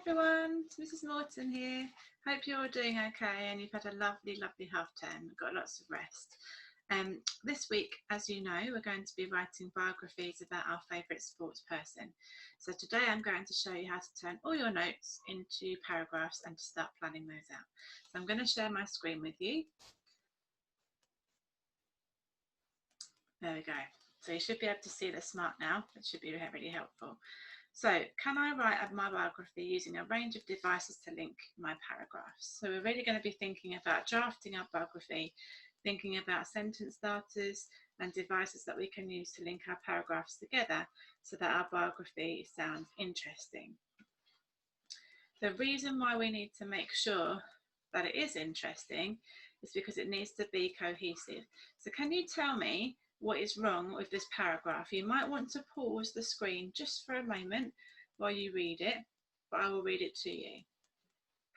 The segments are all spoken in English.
everyone, it's Mrs. Morton here. Hope you're all doing okay and you've had a lovely half term, got lots of rest. This week, as you know, we're going to be writing biographies about our favourite sports person. So today I'm going to show you how to turn all your notes into paragraphs and to start planning those out. So I'm going to share my screen with you. There we go. So you should be able to see the smart now. It should be really helpful. So can I write my biography using a range of devices to link my paragraphs? So we're really going to be thinking about drafting our biography, thinking about sentence starters and devices that we can use to link our paragraphs together so that our biography sounds interesting. The reason why we need to make sure that it is interesting is because it needs to be cohesive. So can you tell me what is wrong with this paragraph? You might want to pause the screen just for a moment while you read it, but I will read it to you.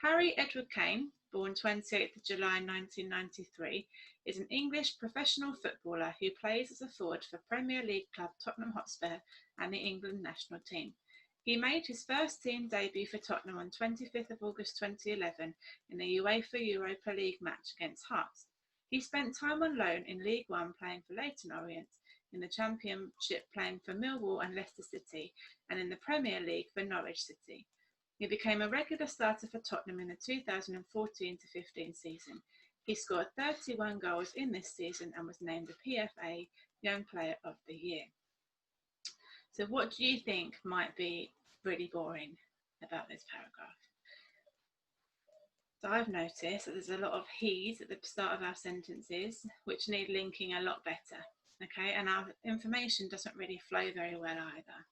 Harry Edward Kane, born 28th of July 1993, is an English professional footballer who plays as a forward for Premier League club Tottenham Hotspur and the England national team. He made his first team debut for Tottenham on 25th of August 2011 in the UEFA Europa League match against Hearts. He spent time on loan in League One playing for Leyton Orient, in the Championship playing for Millwall and Leicester City, and in the Premier League for Norwich City. He became a regular starter for Tottenham in the 2014-15 season. He scored 31 goals in this season and was named the PFA Young Player of the Year. So what do you think might be really boring about this paragraph? So I've noticed that there's a lot of he's at the start of our sentences, which need linking a lot better, okay? And our information doesn't really flow very well either.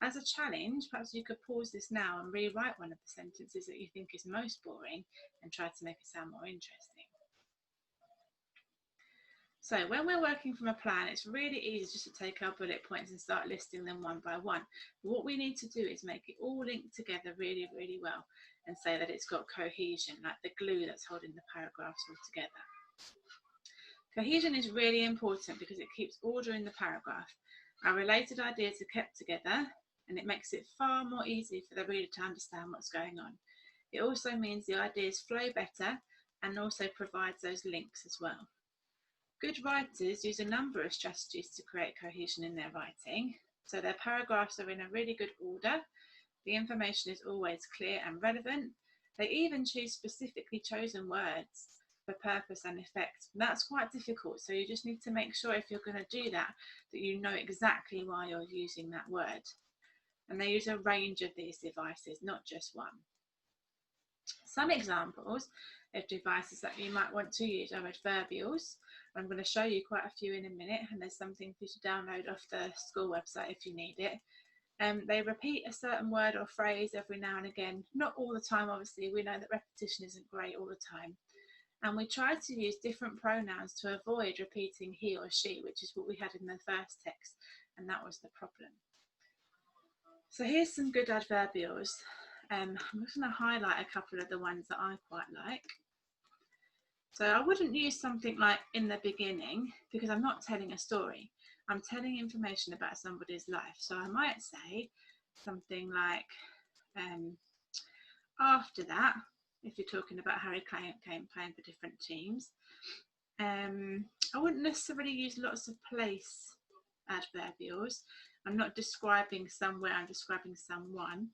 As a challenge, perhaps you could pause this now and rewrite one of the sentences that you think is most boring and try to make it sound more interesting. So when we're working from a plan, it's really easy just to take our bullet points and start listing them one by one. But what we need to do is make it all linked together really well and say that it's got cohesion, like the glue that's holding the paragraphs all together. Cohesion is really important because it keeps order in the paragraph. Our related ideas are kept together and it makes it far more easy for the reader to understand what's going on. It also means the ideas flow better and also provides those links as well. Good writers use a number of strategies to create cohesion in their writing. So their paragraphs are in a really good order. The information is always clear and relevant. They even choose specifically chosen words for purpose and effect. That's quite difficult, so you just need to make sure if you're going to do that, that you know exactly why you're using that word. And they use a range of these devices, not just one. Some examples of devices that you might want to use are adverbials. I'm going to show you quite a few in a minute, and there's something for you to download off the school website if you need it. They repeat a certain word or phrase every now and again, not all the time obviously, we know that repetition isn't great all the time. And we try to use different pronouns to avoid repeating he or she, which is what we had in the first text, and that was the problem. So here's some good adverbials. I'm just going to highlight a couple of the ones that I quite like. So I wouldn't use something like in the beginning because I'm not telling a story. I'm telling information about somebody's life. So I might say something like, after that, if you're talking about Harry Kane playing for different teams. I wouldn't necessarily use lots of place adverbials. I'm not describing somewhere, I'm describing someone.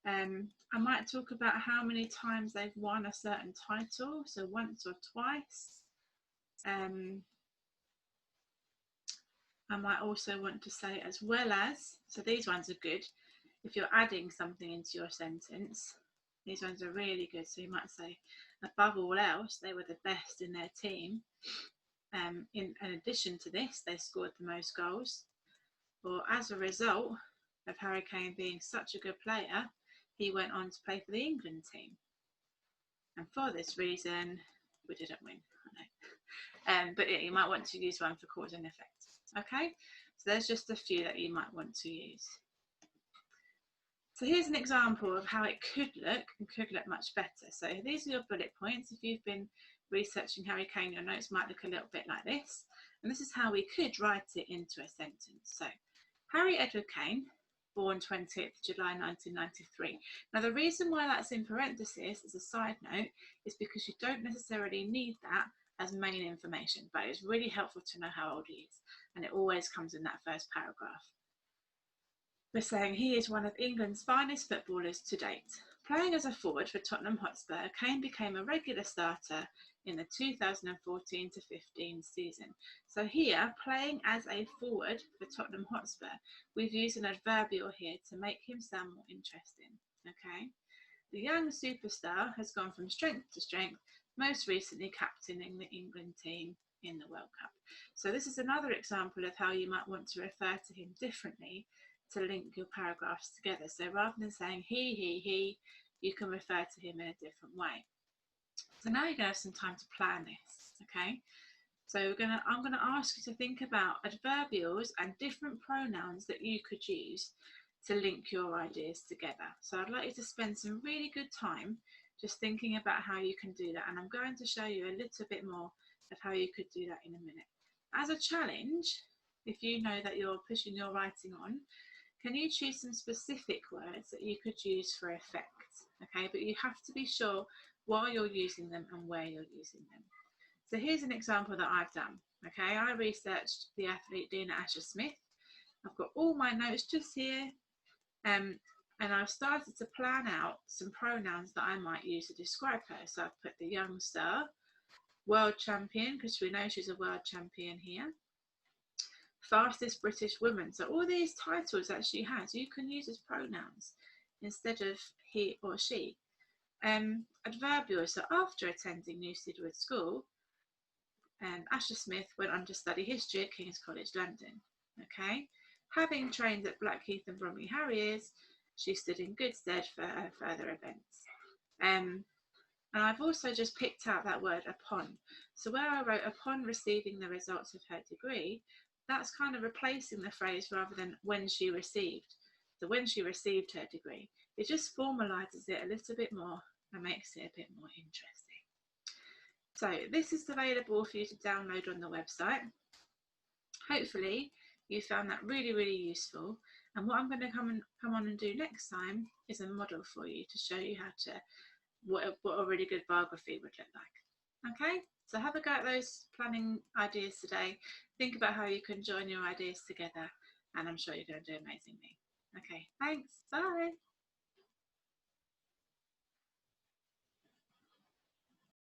I might talk about how many times they've won a certain title, so once or twice. I might also want to say as well as, so these ones are good. If you're adding something into your sentence, these ones are really good. So you might say, above all else, they were the best in their team. In addition to this, they scored the most goals. Or as a result of Harry Kane being such a good player, he went on to play for the England team. And for this reason, we didn't win. But yeah, you might want to use one for cause and effect. Okay, so there's just a few that you might want to use. So here's an example of how it could look and could look much better. So these are your bullet points. If you've been researching Harry Kane, your notes might look a little bit like this. And this is how we could write it into a sentence. So Harry Edward Kane born 20th July 1993. Now, the reason why that's in parentheses as a side note is because you don't necessarily need that as main information, but it's really helpful to know how old he is, and it always comes in that first paragraph. We're saying he is one of England's finest footballers to date. Playing as a forward for Tottenham Hotspur, Kane became a regular starter in the 2014 to 15 season. So here, playing as a forward for Tottenham Hotspur, we've used an adverbial here to make him sound more interesting. Okay, the young superstar has gone from strength to strength, most recently captaining the England team in the World Cup. So this is another example of how you might want to refer to him differently to link your paragraphs together. So rather than saying he, you can refer to him in a different way. So now you're going to have some time to plan this, okay? So I'm gonna ask you to think about adverbials and different pronouns that you could use to link your ideas together. So I'd like you to spend some really good time just thinking about how you can do that. And I'm going to show you a little bit more of how you could do that in a minute. As a challenge, if you know that you're pushing your writing on, can you choose some specific words that you could use for effect? Okay, but you have to be sure why you're using them and where you're using them. So here's an example that I've done. Okay, I researched the athlete Dina Asher-Smith. I've got all my notes just here, and I've started to plan out some pronouns that I might use to describe her. So I've put the young star, world champion, because we know she's a world champion here, fastest British woman. So all these titles that she has, you can use as pronouns instead of he or she. Adverbial, so after attending New Sidwood School, Asher-Smith went on to study history at King's College London. Okay, having trained at Blackheath and Bromley Harriers, she stood in good stead for her further events. And I've also just picked out that word upon. So where I wrote upon receiving the results of her degree, that's kind of replacing the phrase rather than when she received. So when she received her degree, it just formalises it a little bit more and makes it a bit more interesting. So this is available for you to download on the website. Hopefully you found that really, really useful. And what I'm going to come on and do next time is a model for you to show you how to, what a really good biography would look like. Okay, so have a go at those planning ideas today. Think about how you can join your ideas together, and I'm sure you're going to do amazingly. Okay, thanks, bye.